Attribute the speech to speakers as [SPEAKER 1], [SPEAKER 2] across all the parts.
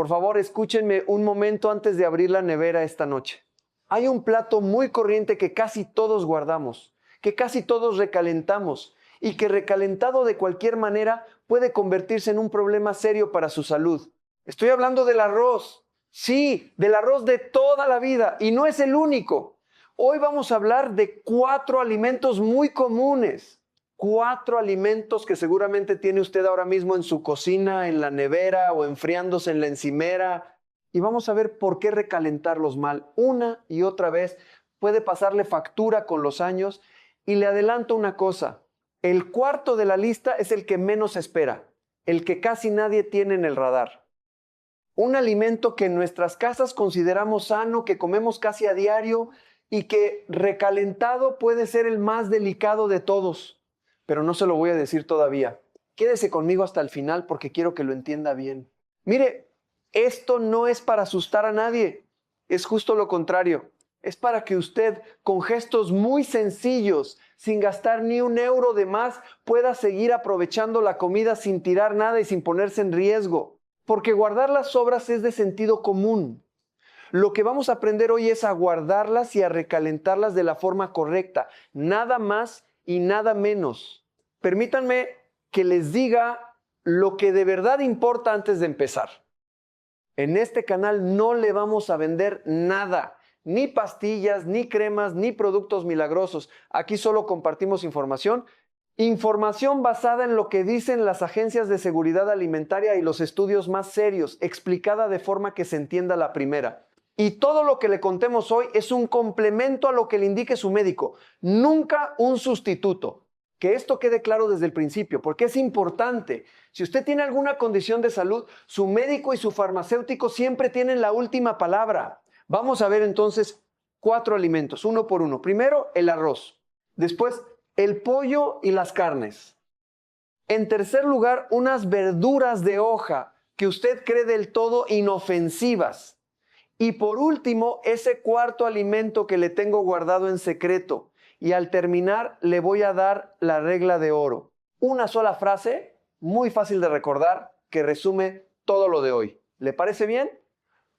[SPEAKER 1] Por favor, escúchenme un momento antes de abrir la nevera esta noche. Hay un plato muy corriente que casi todos guardamos, que casi todos recalentamos y que recalentado de cualquier manera puede convertirse en un problema serio para su salud. Estoy hablando del arroz. Sí, del arroz de toda la vida y no es el único. Hoy vamos a hablar de 4 alimentos muy comunes. 4 alimentos que seguramente tiene usted ahora mismo en su cocina, en la nevera o enfriándose en la encimera. Y vamos a ver por qué recalentarlos mal una y otra vez puede pasarle factura con los años. Y le adelanto una cosa, el cuarto de la lista es el que menos espera, el que casi nadie tiene en el radar. Un alimento que en nuestras casas consideramos sano, que comemos casi a diario y que recalentado puede ser el más delicado de todos. Pero no se lo voy a decir todavía. Quédese conmigo hasta el final porque quiero que lo entienda bien. Mire, esto no es para asustar a nadie, es justo lo contrario. Es para que usted, con gestos muy sencillos, sin gastar ni un euro de más, pueda seguir aprovechando la comida sin tirar nada y sin ponerse en riesgo. Porque guardar las sobras es de sentido común. Lo que vamos a aprender hoy es a guardarlas y a recalentarlas de la forma correcta. Nada más y nada menos. Permítanme que les diga lo que de verdad importa antes de empezar. En este canal no le vamos a vender nada, ni pastillas, ni cremas, ni productos milagrosos. Aquí solo compartimos información basada en lo que dicen las agencias de seguridad alimentaria y los estudios más serios, explicada de forma que se entienda la primera. Y todo lo que le contemos hoy es un complemento a lo que le indique su médico, nunca un sustituto. Que esto quede claro desde el principio, porque es importante. Si usted tiene alguna condición de salud, su médico y su farmacéutico siempre tienen la última palabra. Vamos a ver entonces 4 alimentos, uno por uno. Primero, el arroz. Después, el pollo y las carnes. En tercer lugar, unas verduras de hoja que usted cree del todo inofensivas. Y por último, ese cuarto alimento que le tengo guardado en secreto. Y al terminar le voy a dar la regla de oro. Una sola frase, muy fácil de recordar, que resume todo lo de hoy. ¿Le parece bien?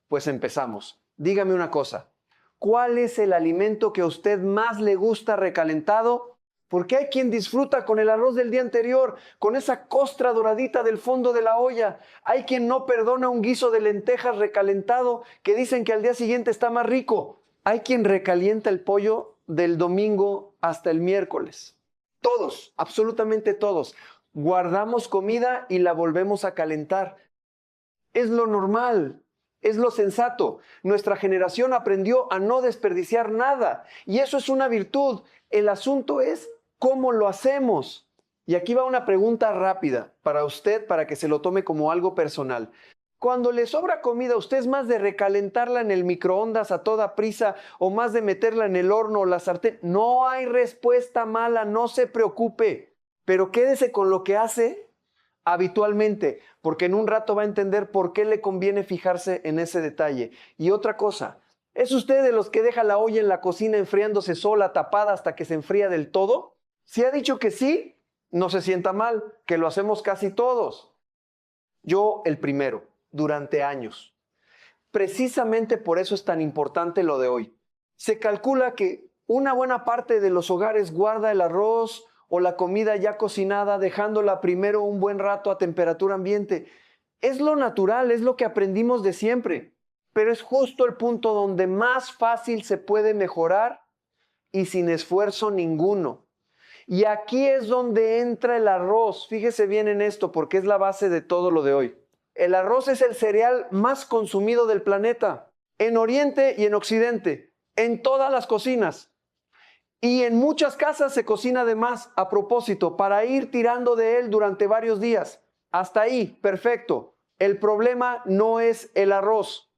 [SPEAKER 1] Pues empezamos. Dígame una cosa. ¿Cuál es el alimento que a usted más le gusta recalentado? Porque hay quien disfruta con el arroz del día anterior, con esa costra doradita del fondo de la olla. Hay quien no perdona un guiso de lentejas recalentado que dicen que al día siguiente está más rico. Hay quien recalienta el pollo del domingo hasta el miércoles. Todos, absolutamente todos. Guardamos comida y la volvemos a calentar. Es lo normal, es lo sensato. Nuestra generación aprendió a no desperdiciar nada y eso es una virtud. El asunto es cómo lo hacemos. Y aquí va una pregunta rápida para usted, para que se lo tome como algo personal. Cuando le sobra comida, ¿usted es más de recalentarla en el microondas a toda prisa o más de meterla en el horno o la sartén? No hay respuesta mala, no se preocupe, pero quédese con lo que hace habitualmente, porque en un rato va a entender por qué le conviene fijarse en ese detalle. Y otra cosa, ¿es usted de los que deja la olla en la cocina enfriándose sola, tapada hasta que se enfría del todo? Si ha dicho que sí, no se sienta mal, que lo hacemos casi todos. Yo el primero. Durante años. Precisamente por eso es tan importante lo de hoy. Se calcula que una buena parte de los hogares guarda el arroz o la comida ya cocinada, dejándola primero un buen rato a temperatura ambiente. Es lo natural, es lo que aprendimos de siempre, pero es justo el punto donde más fácil se puede mejorar y sin esfuerzo ninguno. Y aquí es donde entra el arroz. Fíjese bien en esto porque es la base de todo lo de hoy. El arroz es el cereal más consumido del planeta, en Oriente y en Occidente, en todas las cocinas. Y en muchas casas se cocina de más a propósito, para ir tirando de él durante varios días. Hasta ahí, perfecto. El problema no es el arroz.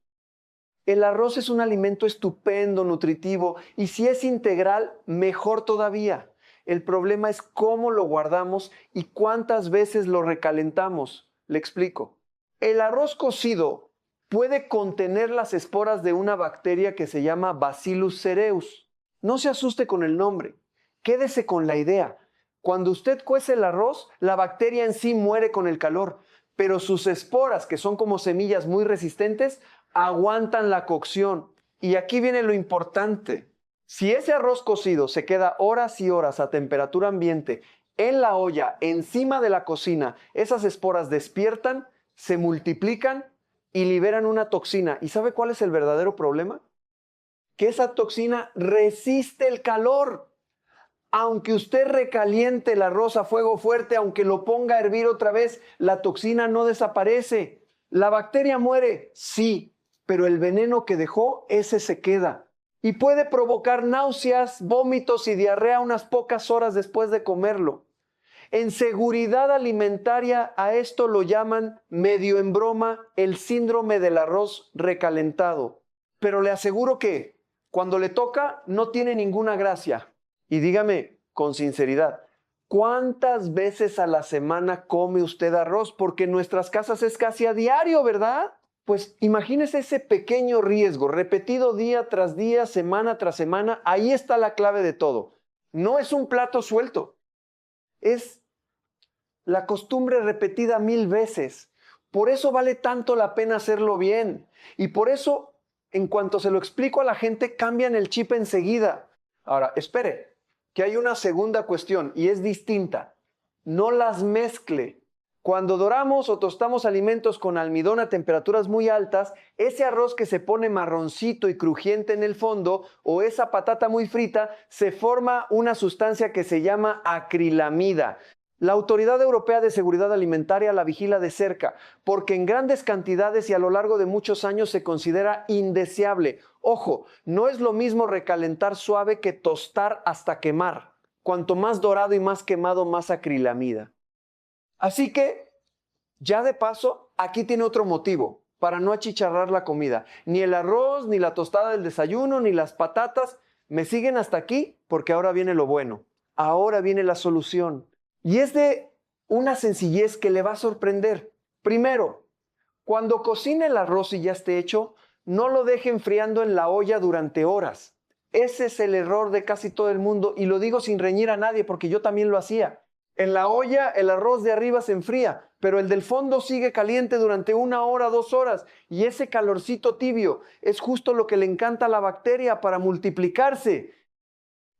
[SPEAKER 1] El arroz es un alimento estupendo, nutritivo, y si es integral, mejor todavía. El problema es cómo lo guardamos y cuántas veces lo recalentamos. Le explico. El arroz cocido puede contener las esporas de una bacteria que se llama Bacillus cereus. No se asuste con el nombre, quédese con la idea. Cuando usted cuece el arroz, la bacteria en sí muere con el calor, pero sus esporas, que son como semillas muy resistentes, aguantan la cocción. Y aquí viene lo importante. Si ese arroz cocido se queda horas y horas a temperatura ambiente en la olla, encima de la cocina, esas esporas despiertan, se multiplican y liberan una toxina. ¿Y sabe cuál es el verdadero problema? Que esa toxina resiste el calor. Aunque usted recaliente el arroz a fuego fuerte, aunque lo ponga a hervir otra vez, la toxina no desaparece. ¿La bacteria muere? Sí, pero el veneno que dejó, ese se queda. Y puede provocar náuseas, vómitos y diarrea unas pocas horas después de comerlo. En seguridad alimentaria a esto lo llaman, medio en broma, el síndrome del arroz recalentado. Pero le aseguro que cuando le toca no tiene ninguna gracia. Y dígame con sinceridad, ¿cuántas veces a la semana come usted arroz? Porque en nuestras casas es casi a diario, ¿verdad? Pues imagínese ese pequeño riesgo, repetido día tras día, semana tras semana. Ahí está la clave de todo. No es un plato suelto. Es la costumbre repetida 1000 veces. Por eso vale tanto la pena hacerlo bien. Y por eso, en cuanto se lo explico a la gente, cambian el chip enseguida. Ahora, espere, que hay una segunda cuestión y es distinta. No las mezcle. Cuando doramos o tostamos alimentos con almidón a temperaturas muy altas, ese arroz que se pone marroncito y crujiente en el fondo o esa patata muy frita, se forma una sustancia que se llama acrilamida. La Autoridad Europea de Seguridad Alimentaria la vigila de cerca, porque en grandes cantidades y a lo largo de muchos años se considera indeseable. Ojo, no es lo mismo recalentar suave que tostar hasta quemar. Cuanto más dorado y más quemado, más acrilamida. Así que, ya de paso, aquí tiene otro motivo para no achicharrar la comida. Ni el arroz, ni la tostada del desayuno, ni las patatas. ¿Me siguen hasta aquí? Porque ahora viene lo bueno. Ahora viene la solución. Y es de una sencillez que le va a sorprender. Primero, cuando cocine el arroz y ya esté hecho, no lo deje enfriando en la olla durante horas. Ese es el error de casi todo el mundo y lo digo sin reñir a nadie porque yo también lo hacía. En la olla el arroz de arriba se enfría, pero el del fondo sigue caliente durante 1 hora, 2 horas. Y ese calorcito tibio es justo lo que le encanta a la bacteria para multiplicarse.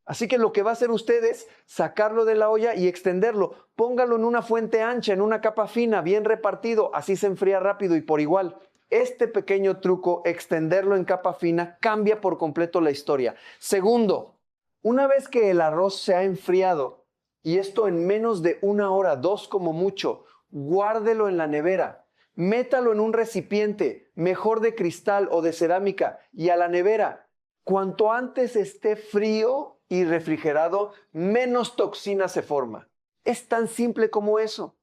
[SPEAKER 1] Así que lo que va a hacer usted es sacarlo de la olla y extenderlo. Póngalo en una fuente ancha, en una capa fina, bien repartido. Así se enfría rápido y por igual. Este pequeño truco, extenderlo en capa fina, cambia por completo la historia. Segundo, una vez que el arroz se ha enfriado, y esto en menos de 1 hora, 2 como mucho, guárdelo en la nevera. Métalo en un recipiente, mejor de cristal o de cerámica, y a la nevera. Cuanto antes esté frío y refrigerado, menos toxina se forma. Es tan simple como eso.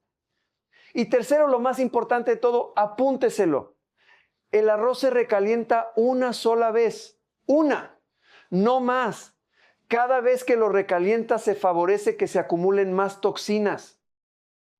[SPEAKER 1] Y tercero, lo más importante de todo, apúnteselo. El arroz se recalienta una sola vez. Una, no más. Cada vez que lo recalienta se favorece que se acumulen más toxinas.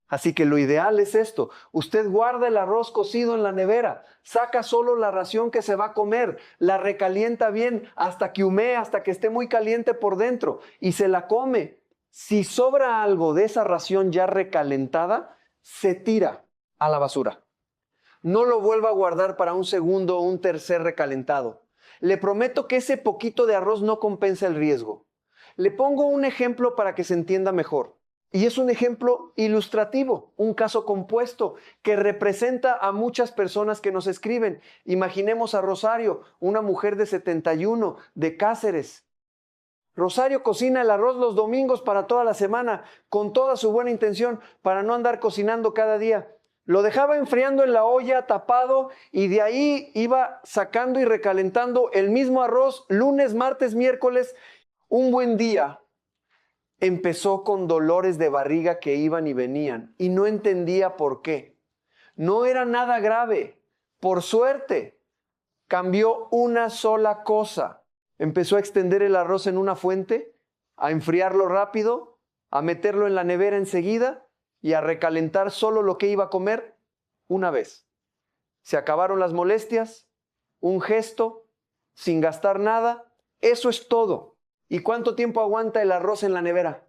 [SPEAKER 1] Así que lo ideal es esto. Usted guarda el arroz cocido en la nevera, saca solo la ración que se va a comer, la recalienta bien hasta que humee, hasta que esté muy caliente por dentro y se la come. Si sobra algo de esa ración ya recalentada, se tira a la basura. No lo vuelva a guardar para un segundo o un tercer recalentado. Le prometo que ese poquito de arroz no compensa el riesgo. Le pongo un ejemplo para que se entienda mejor. Y es un ejemplo ilustrativo, un caso compuesto que representa a muchas personas que nos escriben. Imaginemos a Rosario, una mujer de 71, de Cáceres. Rosario cocina el arroz los domingos para toda la semana, con toda su buena intención, para no andar cocinando cada día. Lo dejaba enfriando en la olla, tapado, y de ahí iba sacando y recalentando el mismo arroz lunes, martes, miércoles. Un buen día empezó con dolores de barriga que iban y venían, y no entendía por qué. No era nada grave. Por suerte, cambió una sola cosa. Empezó a extender el arroz en una fuente, a enfriarlo rápido, a meterlo en la nevera enseguida y a recalentar solo lo que iba a comer una vez. Se acabaron las molestias, un gesto, sin gastar nada. Eso es todo. ¿Y cuánto tiempo aguanta el arroz en la nevera?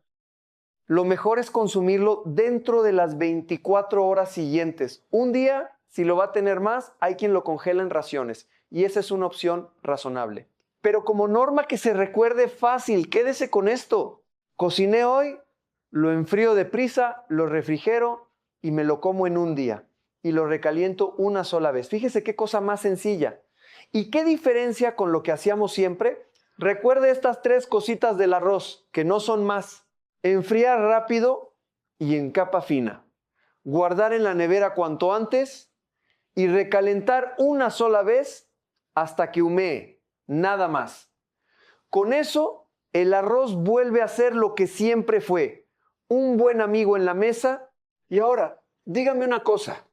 [SPEAKER 1] lo mejor es consumirlo dentro de las 24 horas siguientes. Un día, si lo va a tener más, hay quien lo congela en raciones y esa es una opción razonable. Pero como norma que se recuerde fácil, quédese con esto. Cociné hoy, lo enfrío deprisa, lo refrigero y me lo como en un día. Y lo recaliento una sola vez. Fíjese qué cosa más sencilla. ¿Y qué diferencia con lo que hacíamos siempre? Recuerde estas 3 cositas del arroz, que no son más. Enfriar rápido y en capa fina. Guardar en la nevera cuanto antes y recalentar una sola vez hasta que humee. Nada más. Con eso, el arroz vuelve a ser lo que siempre fue. Un buen amigo en la mesa. Y ahora, dígame una cosa.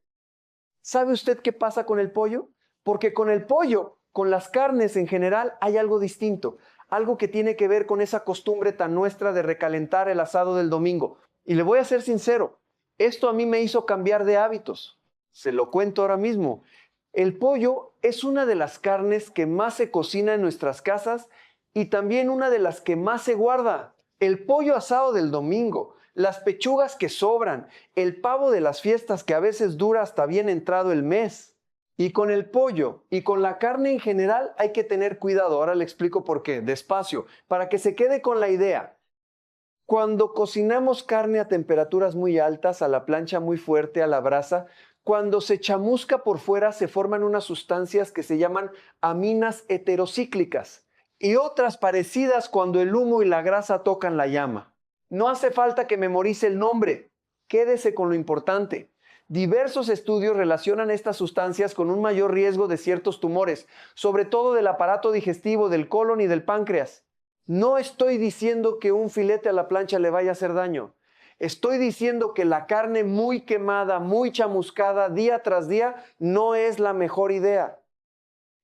[SPEAKER 1] ¿Sabe usted qué pasa con el pollo? Porque con el pollo, con las carnes en general, hay algo distinto. Algo que tiene que ver con esa costumbre tan nuestra de recalentar el asado del domingo. Y le voy a ser sincero, esto a mí me hizo cambiar de hábitos. Se lo cuento ahora mismo. El pollo es una de las carnes que más se cocina en nuestras casas y también una de las que más se guarda. El pollo asado del domingo, las pechugas que sobran, el pavo de las fiestas que a veces dura hasta bien entrado el mes. Y con el pollo y con la carne en general hay que tener cuidado. Ahora le explico por qué, despacio, para que se quede con la idea. Cuando cocinamos carne a temperaturas muy altas, a la plancha muy fuerte, a la brasa, cuando se chamusca por fuera se forman unas sustancias que se llaman aminas heterocíclicas y otras parecidas cuando el humo y la grasa tocan la llama. No hace falta que memorice el nombre, quédese con lo importante. Diversos estudios relacionan estas sustancias con un mayor riesgo de ciertos tumores, sobre todo del aparato digestivo, del colon y del páncreas. No estoy diciendo que un filete a la plancha le vaya a hacer daño. Estoy diciendo que la carne muy quemada, muy chamuscada, día tras día, no es la mejor idea.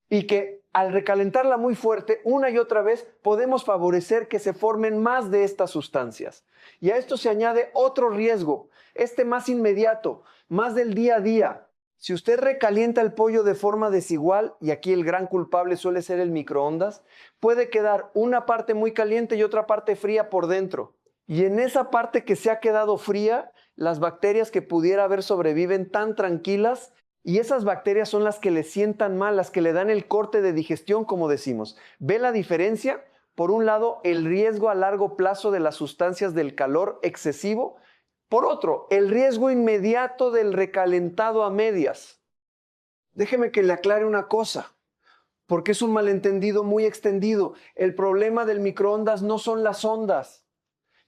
[SPEAKER 1] Y que al recalentarla muy fuerte, una y otra vez, podemos favorecer que se formen más de estas sustancias. Y a esto se añade otro riesgo, este más inmediato, más del día a día. Si usted recalienta el pollo de forma desigual, y aquí el gran culpable suele ser el microondas, puede quedar una parte muy caliente y otra parte fría por dentro. Y en esa parte que se ha quedado fría, las bacterias que pudiera haber sobreviven tan tranquilas y esas bacterias son las que le sientan mal, las que le dan el corte de digestión, como decimos. ¿Ve la diferencia? Por un lado, el riesgo a largo plazo de las sustancias del calor excesivo. Por otro, el riesgo inmediato del recalentado a medias. Déjeme que le aclare una cosa, porque es un malentendido muy extendido. El problema del microondas no son las ondas.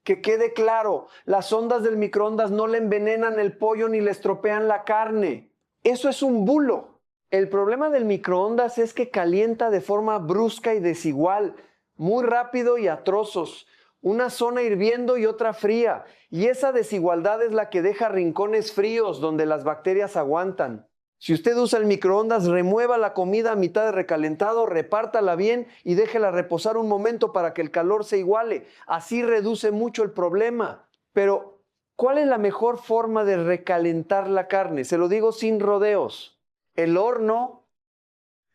[SPEAKER 1] Que quede claro, las ondas del microondas no le envenenan el pollo ni le estropean la carne. Eso es un bulo. El problema del microondas es que calienta de forma brusca y desigual, muy rápido y a trozos. Una zona hirviendo y otra fría. Y esa desigualdad es la que deja rincones fríos donde las bacterias aguantan. Si usted usa el microondas, remueva la comida a mitad de recalentado, repártala bien y déjela reposar un momento para que el calor se iguale. Así reduce mucho el problema. Pero, ¿cuál es la mejor forma de recalentar la carne? Se lo digo sin rodeos. El horno.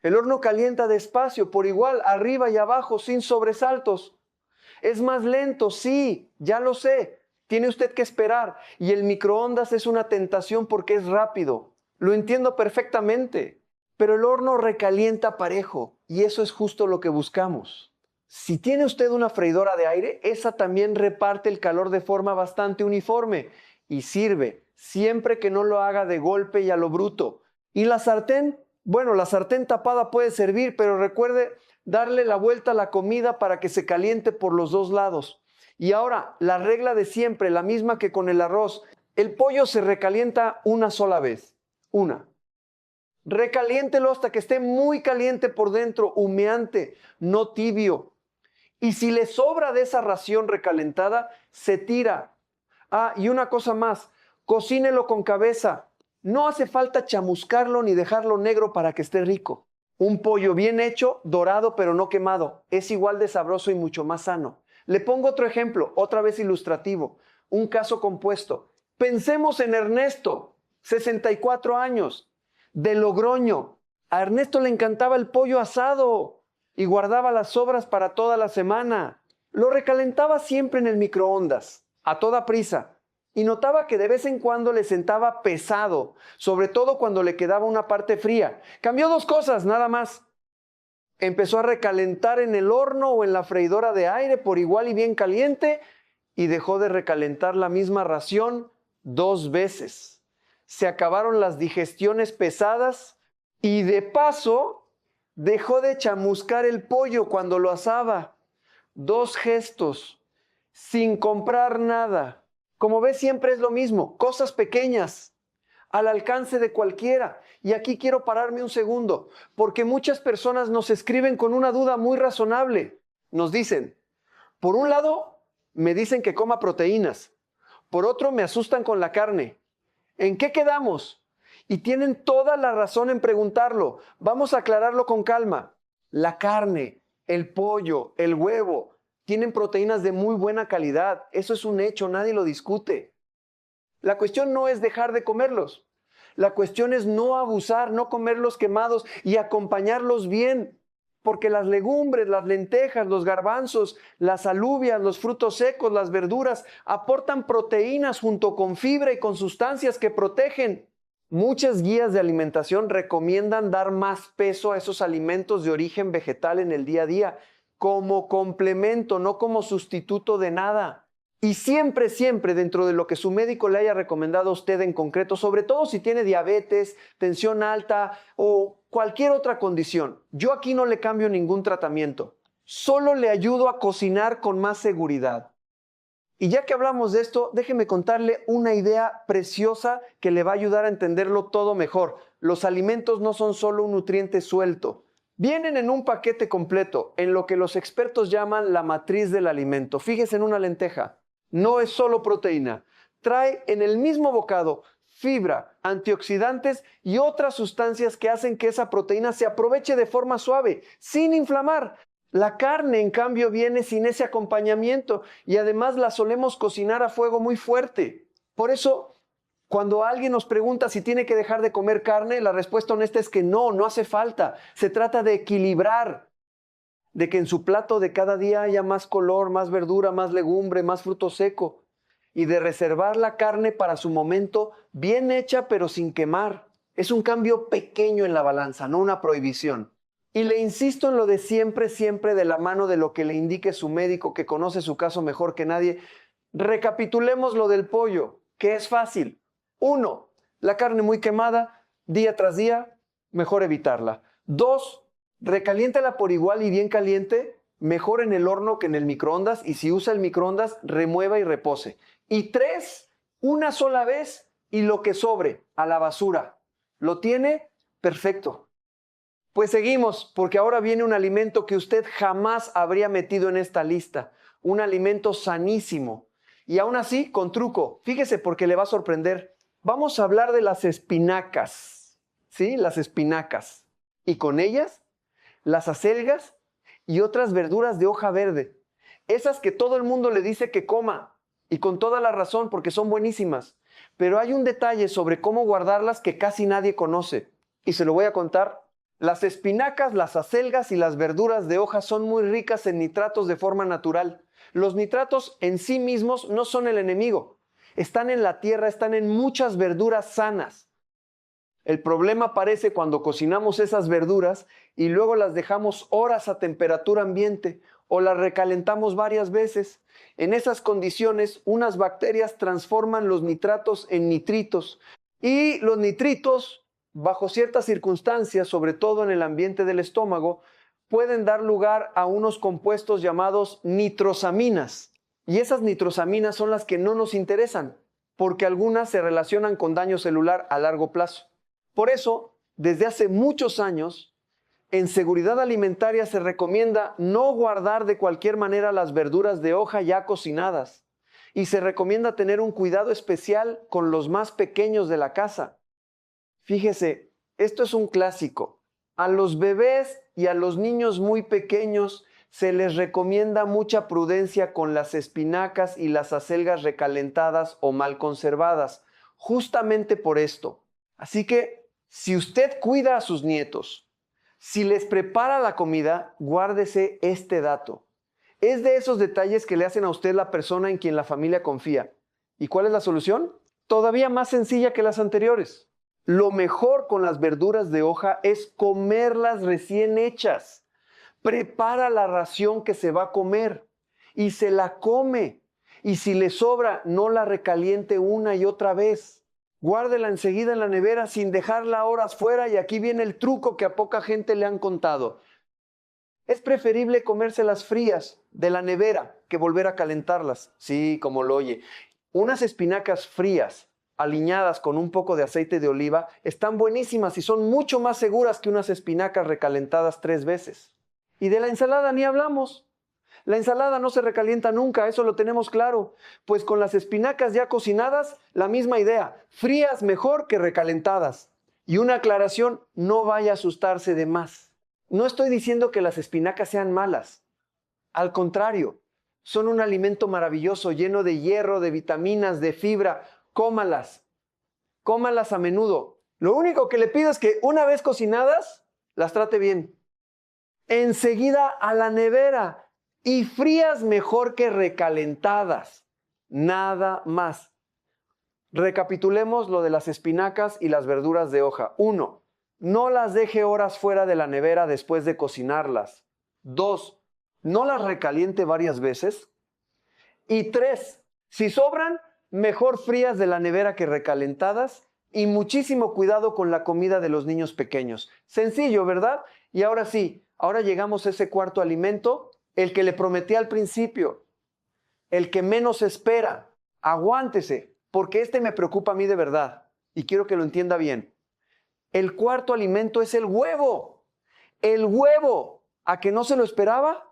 [SPEAKER 1] El horno calienta despacio, por igual, arriba y abajo, sin sobresaltos. Es más lento, sí, ya lo sé. Tiene usted que esperar. Y el microondas es una tentación porque es rápido. Lo entiendo perfectamente, pero el horno recalienta parejo y eso es justo lo que buscamos. Si tiene usted una freidora de aire, esa también reparte el calor de forma bastante uniforme y sirve, siempre que no lo haga de golpe y a lo bruto. ¿Y la sartén? Bueno, la sartén tapada puede servir, pero recuerde darle la vuelta a la comida para que se caliente por los dos lados. Y ahora, la regla de siempre, la misma que con el arroz. El pollo se recalienta una sola vez. Recaliéntelo hasta que esté muy caliente por dentro, humeante, no tibio. Y si le sobra de esa ración recalentada, se tira. Ah, y una cosa más, cocínelo con cabeza. No hace falta chamuscarlo ni dejarlo negro para que esté rico. Un pollo bien hecho, dorado pero no quemado, es igual de sabroso y mucho más sano. Le pongo otro ejemplo, otra vez ilustrativo, un caso compuesto. Pensemos en Ernesto. 64 años, de Logroño. A Ernesto le encantaba el pollo asado y guardaba las sobras para toda la semana. Lo recalentaba siempre en el microondas. a toda prisa, y notaba que de vez en cuando le sentaba pesado, sobre todo cuando le quedaba una parte fría. Cambió 2 cosas, nada más. Empezó a recalentar en el horno o en la freidora de aire por igual y bien caliente, y dejó de recalentar la misma ración 2 veces. Se acabaron las digestiones pesadas y de paso dejó de chamuscar el pollo cuando lo asaba. 2 gestos, sin comprar nada. Como ves, siempre es lo mismo, cosas pequeñas, al alcance de cualquiera. Y aquí quiero pararme un segundo, porque muchas personas nos escriben con una duda muy razonable. Nos dicen, por un lado, me dicen que coma proteínas, por otro me asustan con la carne. ¿En qué quedamos? Y tienen toda la razón en preguntarlo. Vamos a aclararlo con calma. La carne, el pollo, el huevo, tienen proteínas de muy buena calidad. Eso es un hecho, nadie lo discute. La cuestión no es dejar de comerlos. La cuestión es no abusar, no comerlos quemados y acompañarlos bien. Porque las legumbres, las lentejas, los garbanzos, las alubias, los frutos secos, las verduras aportan proteínas junto con fibra y con sustancias que protegen. Muchas guías de alimentación recomiendan dar más peso a esos alimentos de origen vegetal en el día a día, como complemento, no como sustituto de nada. Y siempre, siempre dentro de lo que su médico le haya recomendado a usted en concreto, sobre todo si tiene diabetes, tensión alta o cualquier otra condición. Yo aquí no le cambio ningún tratamiento, solo le ayudo a cocinar con más seguridad. Y ya que hablamos de esto, déjeme contarle una idea preciosa que le va a ayudar a entenderlo todo mejor. Los alimentos no son solo un nutriente suelto. Vienen en un paquete completo, en lo que los expertos llaman la matriz del alimento. Fíjese en una lenteja. No es solo proteína. Trae en el mismo bocado fibra, antioxidantes y otras sustancias que hacen que esa proteína se aproveche de forma suave, sin inflamar. La carne, en cambio, viene sin ese acompañamiento y además la solemos cocinar a fuego muy fuerte. Por eso, cuando alguien nos pregunta si tiene que dejar de comer carne, la respuesta honesta es que no, no hace falta. Se trata de equilibrar, de que en su plato de cada día haya más color, más verdura, más legumbre, más fruto seco, y de reservar la carne para su momento bien hecha pero sin quemar. Es un cambio pequeño en la balanza, no una prohibición. Y le insisto en lo de siempre, siempre de la mano de lo que le indique su médico, que conoce su caso mejor que nadie. Recapitulemos lo del pollo, que es fácil. 1, la carne muy quemada, día tras día, mejor evitarla. 2, recaliéntala por igual y bien caliente, mejor en el horno que en el microondas, y si usa el microondas, remueva y repose. Y 3, una sola vez y lo que sobre, a la basura. ¿Lo tiene? Perfecto. Pues seguimos, porque ahora viene un alimento que usted jamás habría metido en esta lista. Un alimento sanísimo. Y aún así, con truco. Fíjese porque le va a sorprender. Vamos a hablar de las espinacas, ¿sí? Las espinacas. Y con ellas, las acelgas y otras verduras de hoja verde. Esas que todo el mundo le dice que coma. Y con toda la razón, porque son buenísimas. Pero hay un detalle sobre cómo guardarlas que casi nadie conoce. Y se lo voy a contar. Las espinacas, las acelgas y las verduras de hoja son muy ricas en nitratos de forma natural. Los nitratos en sí mismos no son el enemigo. Están en la tierra, están en muchas verduras sanas. El problema aparece cuando cocinamos esas verduras y luego las dejamos horas a temperatura ambiente o las recalentamos varias veces. En esas condiciones, unas bacterias transforman los nitratos en nitritos y los nitritos, bajo ciertas circunstancias, sobre todo en el ambiente del estómago, pueden dar lugar a unos compuestos llamados nitrosaminas. Y esas nitrosaminas son las que no nos interesan, porque algunas se relacionan con daño celular a largo plazo. Por eso, desde hace muchos años, en seguridad alimentaria se recomienda no guardar de cualquier manera las verduras de hoja ya cocinadas. Y se recomienda tener un cuidado especial con los más pequeños de la casa. Fíjese, esto es un clásico. A los bebés y a los niños muy pequeños se les recomienda mucha prudencia con las espinacas y las acelgas recalentadas o mal conservadas, justamente por esto. Así que, si usted cuida a sus nietos, si les prepara la comida, guárdese este dato. Es de esos detalles que le hacen a usted la persona en quien la familia confía. ¿Y cuál es la solución? Todavía más sencilla que las anteriores. Lo mejor con las verduras de hoja es comerlas recién hechas. Prepara la ración que se va a comer y se la come. Y si le sobra, no la recaliente una y otra vez. Guárdela enseguida en la nevera sin dejarla horas fuera, y aquí viene el truco que a poca gente le han contado. Es preferible comérselas frías de la nevera que volver a calentarlas. Sí, como lo oye. Unas espinacas frías, aliñadas con un poco de aceite de oliva, están buenísimas y son mucho más seguras que unas espinacas recalentadas 3 veces. Y de la ensalada ni hablamos. La ensalada no se recalienta nunca, eso lo tenemos claro. Pues con las espinacas ya cocinadas, la misma idea. Frías mejor que recalentadas. Y una aclaración, no vaya a asustarse de más. No estoy diciendo que las espinacas sean malas. Al contrario, son un alimento maravilloso, lleno de hierro, de vitaminas, de fibra. Cómalas. Cómalas a menudo. Lo único que le pido es que una vez cocinadas, las trate bien. Enseguida a la nevera. Y frías mejor que recalentadas. Nada más. Recapitulemos lo de las espinacas y las verduras de hoja. 1. No las deje horas fuera de la nevera después de cocinarlas. 2. No las recaliente varias veces. Y 3. Si sobran, mejor frías de la nevera que recalentadas. Y muchísimo cuidado con la comida de los niños pequeños. Sencillo, ¿verdad? Y ahora sí, ahora llegamos a ese cuarto alimento, el que le prometí al principio, el que menos espera. Aguántese, porque este me preocupa a mí de verdad y quiero que lo entienda bien. El cuarto alimento es el huevo. El huevo, ¿a que no se lo esperaba?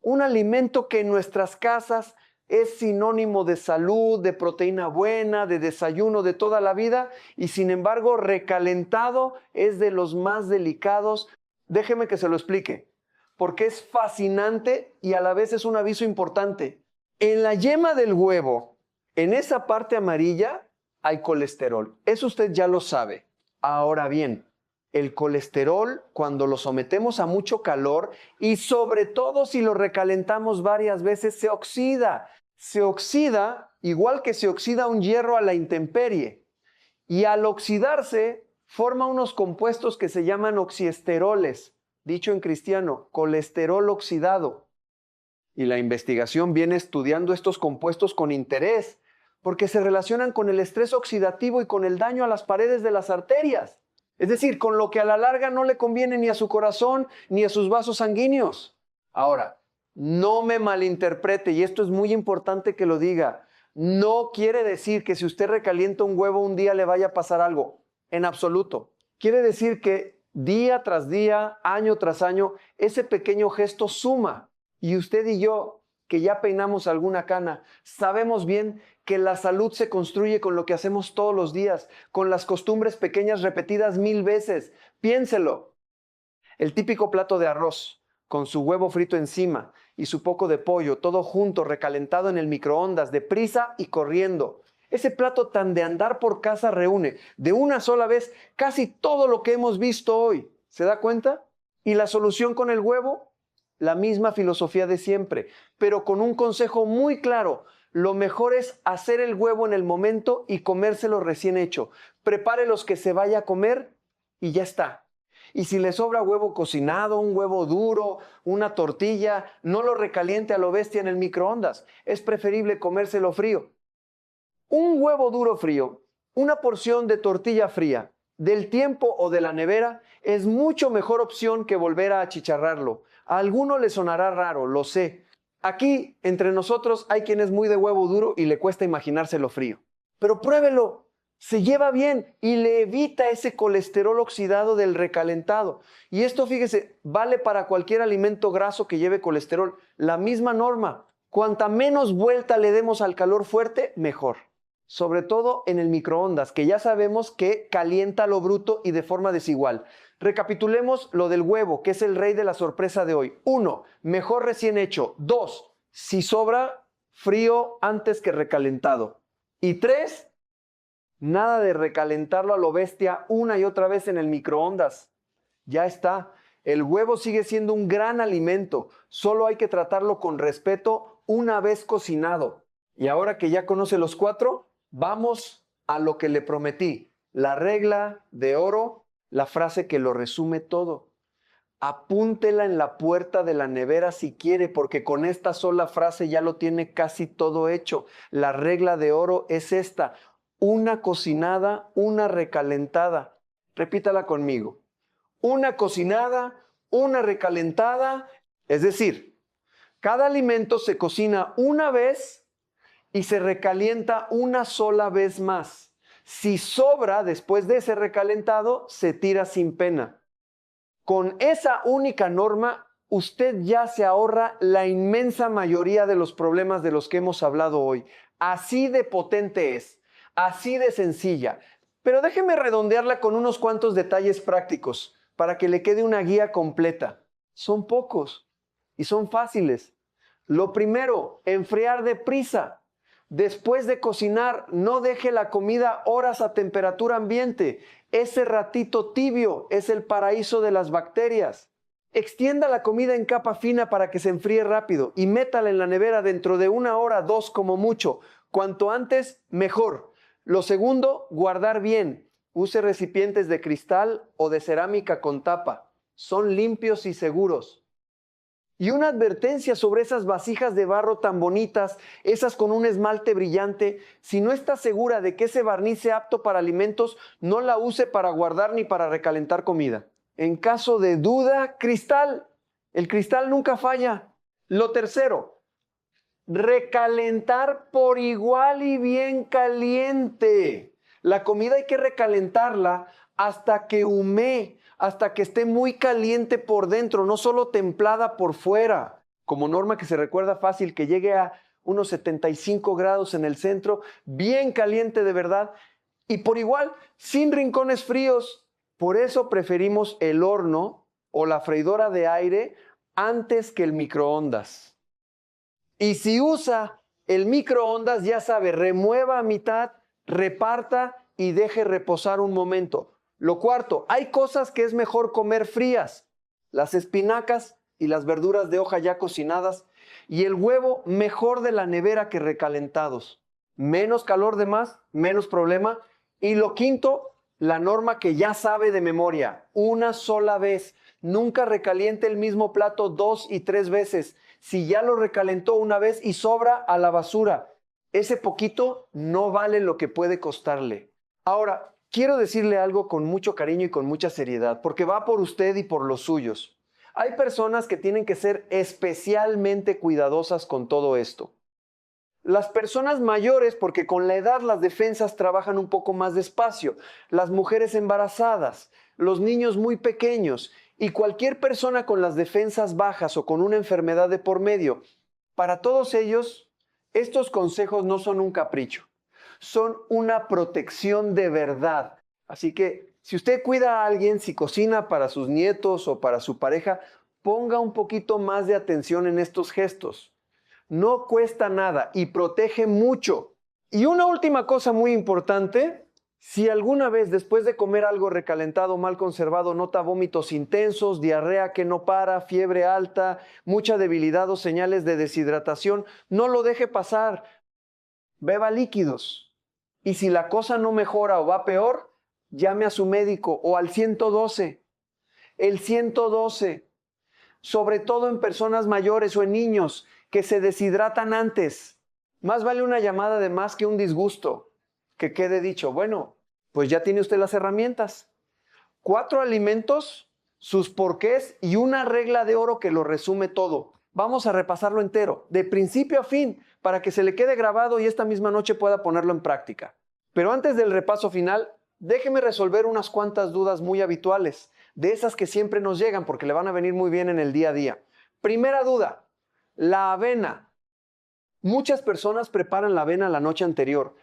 [SPEAKER 1] Un alimento que en nuestras casas es sinónimo de salud, de proteína buena, de desayuno de toda la vida, y sin embargo recalentado es de los más delicados. Déjeme que se lo explique, porque es fascinante y a la vez es un aviso importante. En la yema del huevo, en esa parte amarilla, hay colesterol. Eso usted ya lo sabe. Ahora bien, el colesterol, cuando lo sometemos a mucho calor y sobre todo si lo recalentamos varias veces, se oxida. Se oxida igual que se oxida un hierro a la intemperie. Y al oxidarse, forma unos compuestos que se llaman oxiesteroles. Dicho en cristiano, colesterol oxidado. Y la investigación viene estudiando estos compuestos con interés, porque se relacionan con el estrés oxidativo y con el daño a las paredes de las arterias. Es decir, con lo que a la larga no le conviene ni a su corazón ni a sus vasos sanguíneos. Ahora, no me malinterprete, y esto es muy importante que lo diga. No quiere decir que si usted recalienta un huevo un día le vaya a pasar algo. En absoluto. Quiere decir que día tras día, año tras año, ese pequeño gesto suma. Y usted y yo, que ya peinamos alguna cana, sabemos bien que la salud se construye con lo que hacemos todos los días, con las costumbres pequeñas repetidas 1000 veces. Piénselo. El típico plato de arroz, con su huevo frito encima y su poco de pollo, todo junto, recalentado en el microondas, deprisa y corriendo. Ese plato tan de andar por casa reúne de una sola vez casi todo lo que hemos visto hoy. ¿Se da cuenta? ¿Y la solución con el huevo? La misma filosofía de siempre, pero con un consejo muy claro. Lo mejor es hacer el huevo en el momento y comérselo recién hecho. Prepare los que se vaya a comer y ya está. Y si le sobra huevo cocinado, un huevo duro, una tortilla, no lo recaliente a lo bestia en el microondas. Es preferible comérselo frío. Un huevo duro frío, una porción de tortilla fría, del tiempo o de la nevera, es mucho mejor opción que volver a achicharrarlo. A alguno le sonará raro, lo sé. Aquí, entre nosotros, hay quien es muy de huevo duro y le cuesta imaginárselo frío. Pero pruébelo, se lleva bien y le evita ese colesterol oxidado del recalentado. Y esto, fíjese, vale para cualquier alimento graso que lleve colesterol. La misma norma. Cuanta menos vuelta le demos al calor fuerte, mejor. Sobre todo en el microondas, que ya sabemos que calienta lo bruto y de forma desigual. Recapitulemos lo del huevo, que es el rey de la sorpresa de hoy. 1. Mejor recién hecho. 2. Si sobra, frío antes que recalentado. Y 3. Nada de recalentarlo a lo bestia una y otra vez en el microondas. Ya está. El huevo sigue siendo un gran alimento, solo hay que tratarlo con respeto una vez cocinado. Y ahora que ya conoce los 4, vamos a lo que le prometí. La regla de oro, la frase que lo resume todo. Apúntela en la puerta de la nevera si quiere, porque con esta sola frase ya lo tiene casi todo hecho. La regla de oro es esta: una cocinada, una recalentada. Repítala conmigo. Una cocinada, una recalentada. Es decir, cada alimento se cocina una vez y se recalienta una sola vez más. Si sobra después de ese recalentado, se tira sin pena. Con esa única norma, usted ya se ahorra la inmensa mayoría de los problemas de los que hemos hablado hoy. Así de potente es, así de sencilla. Pero déjeme redondearla con unos cuantos detalles prácticos para que le quede una guía completa. Son pocos y son fáciles. Lo primero, enfriar deprisa. Después de cocinar, no deje la comida horas a temperatura ambiente. Ese ratito tibio es el paraíso de las bacterias. Extienda la comida en capa fina para que se enfríe rápido y métala en la nevera dentro de 1 hora, 2 como mucho. Cuanto antes, mejor. Lo segundo, guardar bien. Use recipientes de cristal o de cerámica con tapa. Son limpios y seguros. Y una advertencia sobre esas vasijas de barro tan bonitas, esas con un esmalte brillante: si no está segura de que ese barniz sea apto para alimentos, no la use para guardar ni para recalentar comida. En caso de duda, cristal. El cristal nunca falla. Lo tercero, recalentar por igual y bien caliente. La comida hay que recalentarla hasta que humee, hasta que esté muy caliente por dentro, no solo templada por fuera. Como norma que se recuerda fácil, que llegue a unos 75 grados en el centro, bien caliente de verdad, y por igual, sin rincones fríos. Por eso preferimos el horno o la freidora de aire antes que el microondas. Y si usa el microondas, ya sabe, remueva a mitad, reparta y deje reposar un momento. Lo cuarto, hay cosas que es mejor comer frías: las espinacas y las verduras de hoja ya cocinadas, y el huevo mejor de la nevera que recalentados. Menos calor de más, menos problema. Y lo quinto, la norma que ya sabe de memoria: una sola vez. Nunca recaliente el mismo plato 2 y 3 veces. Si ya lo recalentó una vez y sobra, a la basura. Ese poquito no vale lo que puede costarle. Ahora, quiero decirle algo con mucho cariño y con mucha seriedad, porque va por usted y por los suyos. Hay personas que tienen que ser especialmente cuidadosas con todo esto. Las personas mayores, porque con la edad las defensas trabajan un poco más despacio. Las mujeres embarazadas, los niños muy pequeños y cualquier persona con las defensas bajas o con una enfermedad de por medio. Para todos ellos, estos consejos no son un capricho. Son una protección de verdad. Así que si usted cuida a alguien, si cocina para sus nietos o para su pareja, ponga un poquito más de atención en estos gestos. No cuesta nada y protege mucho. Y una última cosa muy importante: si alguna vez después de comer algo recalentado o mal conservado nota vómitos intensos, diarrea que no para, fiebre alta, mucha debilidad o señales de deshidratación, no lo deje pasar. Beba líquidos. Y si la cosa no mejora o va peor, llame a su médico o al 112. El 112, sobre todo en personas mayores o en niños que se deshidratan antes. Más vale una llamada de más que un disgusto. Que quede dicho: bueno, pues ya tiene usted las herramientas. 4 alimentos, sus porqués y una regla de oro que lo resume todo. Vamos a repasarlo entero, de principio a fin, para que se le quede grabado y esta misma noche pueda ponerlo en práctica. Pero antes del repaso final, déjeme resolver unas cuantas dudas muy habituales, de esas que siempre nos llegan porque le van a venir muy bien en el día a día. Primera duda: la avena. Muchas personas preparan la avena la noche anterior.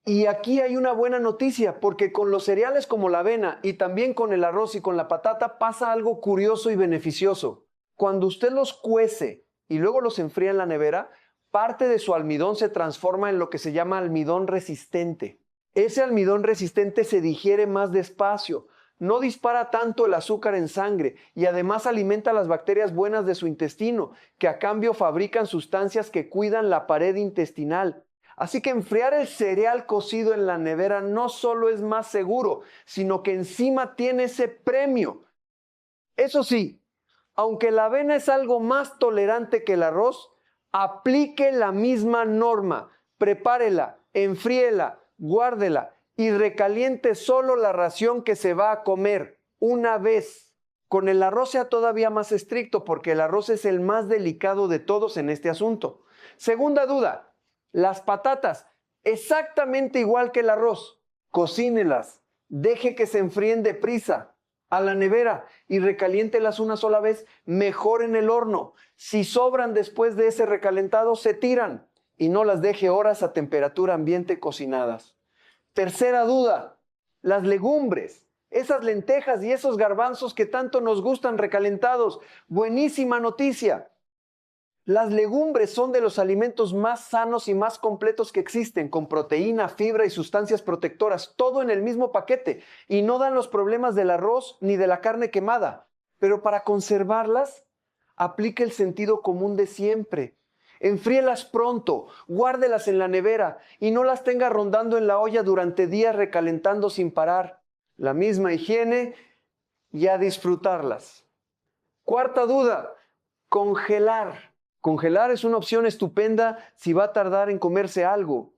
[SPEAKER 1] Y aquí hay una buena noticia, porque con los cereales como la avena y también con el arroz y con la patata pasa algo curioso y beneficioso. Cuando usted los cuece y luego los enfría en la nevera, parte de su almidón se transforma en lo que se llama almidón resistente. Ese almidón resistente se digiere más despacio, no dispara tanto el azúcar en sangre y además alimenta a las bacterias buenas de su intestino, que a cambio fabrican sustancias que cuidan la pared intestinal. Así que enfriar el cereal cocido en la nevera no solo es más seguro, sino que encima tiene ese premio. Eso sí, aunque la avena es algo más tolerante que el arroz, aplique la misma norma. Prepárela, enfríela, guárdela y recaliente solo la ración que se va a comer una vez. Con el arroz sea todavía más estricto porque el arroz es el más delicado de todos en este asunto. Segunda duda, las patatas, exactamente igual que el arroz. Cocínelas, deje que se enfríen deprisa a la nevera y recaliéntelas una sola vez, mejor en el horno. Si sobran después de ese recalentado, se tiran y no las deje horas a temperatura ambiente cocinadas. Tercera duda, las legumbres, esas lentejas y esos garbanzos que tanto nos gustan recalentados. Buenísima noticia. Las legumbres son de los alimentos más sanos y más completos que existen, con proteína, fibra y sustancias protectoras, todo en el mismo paquete, y no dan los problemas del arroz ni de la carne quemada. Pero para conservarlas, aplique el sentido común de siempre. Enfríelas pronto, guárdelas en la nevera y no las tenga rondando en la olla durante días recalentando sin parar. La misma higiene y a disfrutarlas. Cuarta duda, congelar. Congelar es una opción estupenda si va a tardar en comerse algo.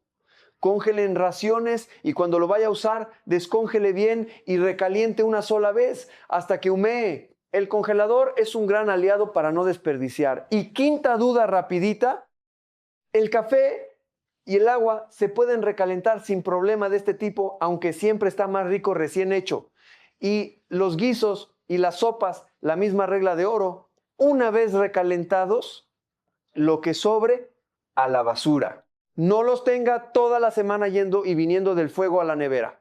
[SPEAKER 1] Congele en raciones y cuando lo vaya a usar, descongele bien y recaliente una sola vez hasta que humee. El congelador es un gran aliado para no desperdiciar. Y quinta duda rapidita, el café y el agua se pueden recalentar sin problema de este tipo, aunque siempre está más rico recién hecho. Y los guisos y las sopas, la misma regla de oro, una vez recalentados, lo que sobre a la basura. No los tenga toda la semana yendo y viniendo del fuego a la nevera.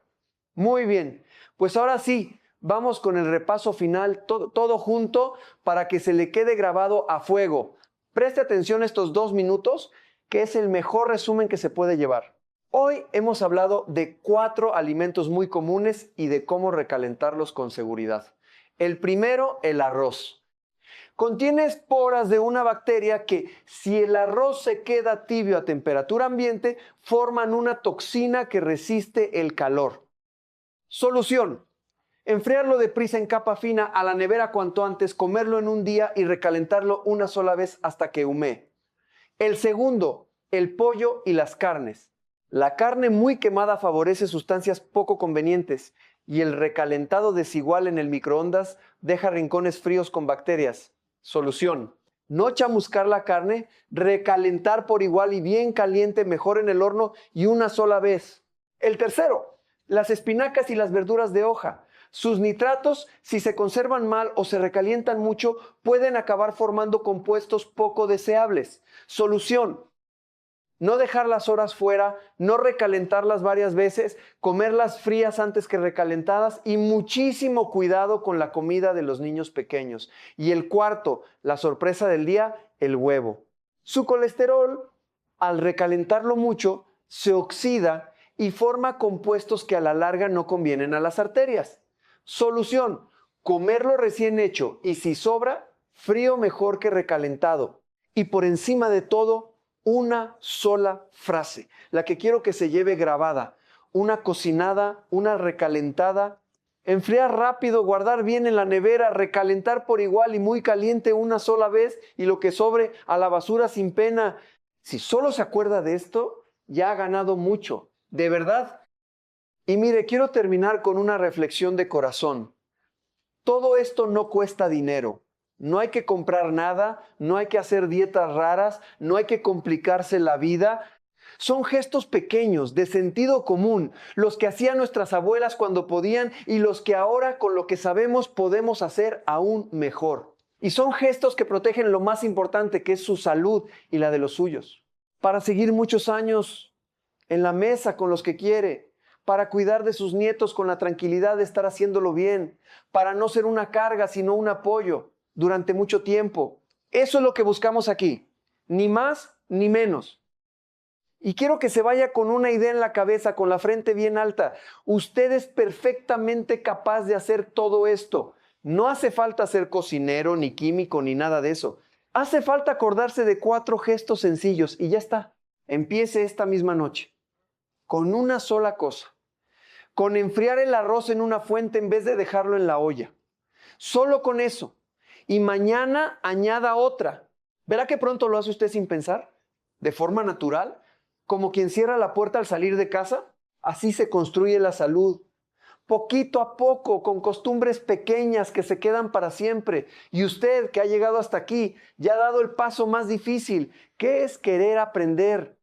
[SPEAKER 1] Muy bien, pues ahora sí, vamos con el repaso final, todo junto para que se le quede grabado a fuego. Preste atención estos 2 minutos, que es el mejor resumen que se puede llevar. Hoy hemos hablado de 4 alimentos muy comunes y de cómo recalentarlos con seguridad. El primero, el arroz. Contiene esporas de una bacteria que, si el arroz se queda tibio a temperatura ambiente, forman una toxina que resiste el calor. Solución: enfriarlo deprisa en capa fina a la nevera cuanto antes, comerlo en un día y recalentarlo una sola vez hasta que humee. El segundo, el pollo y las carnes. La carne muy quemada favorece sustancias poco convenientes y el recalentado desigual en el microondas deja rincones fríos con bacterias. Solución: no chamuscar la carne, recalentar por igual y bien caliente, mejor en el horno y una sola vez. El tercero, las espinacas y las verduras de hoja. Sus nitratos, si se conservan mal o se recalientan mucho, pueden acabar formando compuestos poco deseables. Solución: no dejar las horas fuera, no recalentarlas varias veces, comerlas frías antes que recalentadas y muchísimo cuidado con la comida de los niños pequeños. Y el cuarto, la sorpresa del día, el huevo. Su colesterol, al recalentarlo mucho, se oxida y forma compuestos que a la larga no convienen a las arterias. Solución: comerlo recién hecho y si sobra, frío mejor que recalentado. Y por encima de todo, una sola frase, la que quiero que se lleve grabada: una cocinada, una recalentada, enfriar rápido, guardar bien en la nevera, recalentar por igual y muy caliente una sola vez y lo que sobre a la basura sin pena. Si solo se acuerda de esto, ya ha ganado mucho, de verdad. Y mire, quiero terminar con una reflexión de corazón. Todo esto no cuesta dinero. No hay que comprar nada, no hay que hacer dietas raras, no hay que complicarse la vida. Son gestos pequeños, de sentido común, los que hacían nuestras abuelas cuando podían y los que ahora, con lo que sabemos, podemos hacer aún mejor. Y son gestos que protegen lo más importante, que es su salud y la de los suyos. Para seguir muchos años en la mesa con los que quiere, para cuidar de sus nietos con la tranquilidad de estar haciéndolo bien, para no ser una carga, sino un apoyo durante mucho tiempo. Eso es lo que buscamos aquí, ni más ni menos. Y quiero que se vaya con una idea en la cabeza, con la frente bien alta. Usted es perfectamente capaz de hacer todo esto. No hace falta ser cocinero, ni químico, ni nada de eso. Hace falta acordarse de 4 gestos sencillos y ya está. Empiece esta misma noche. Con una sola cosa. Con enfriar el arroz en una fuente en vez de dejarlo en la olla. Solo con eso. Y mañana añada otra. ¿Verá que pronto lo hace usted sin pensar? De forma natural. Como quien cierra la puerta al salir de casa. Así se construye la salud. Poquito a poco, con costumbres pequeñas que se quedan para siempre. Y usted, que ha llegado hasta aquí, ya ha dado el paso más difícil, que es querer aprender.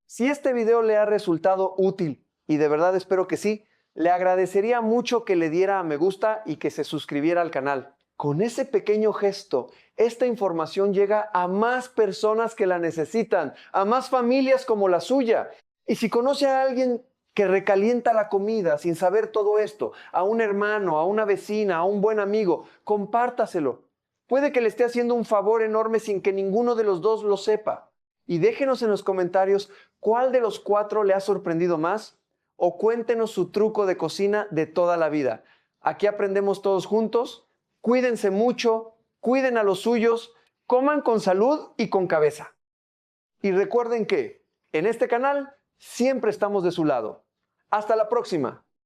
[SPEAKER 1] Si este video le ha resultado útil, y de verdad espero que sí, le agradecería mucho que le diera a me gusta y que se suscribiera al canal. Con ese pequeño gesto, esta información llega a más personas que la necesitan, a más familias como la suya. Y si conoce a alguien que recalienta la comida sin saber todo esto, a un hermano, a una vecina, a un buen amigo, compártaselo. Puede que le esté haciendo un favor enorme sin que ninguno de los dos lo sepa. Y déjenos en los comentarios cuál de los 4 le ha sorprendido más o cuéntenos su truco de cocina de toda la vida. Aquí aprendemos todos juntos. Cuídense mucho, cuiden a los suyos, coman con salud y con cabeza. Y recuerden que en este canal siempre estamos de su lado. Hasta la próxima.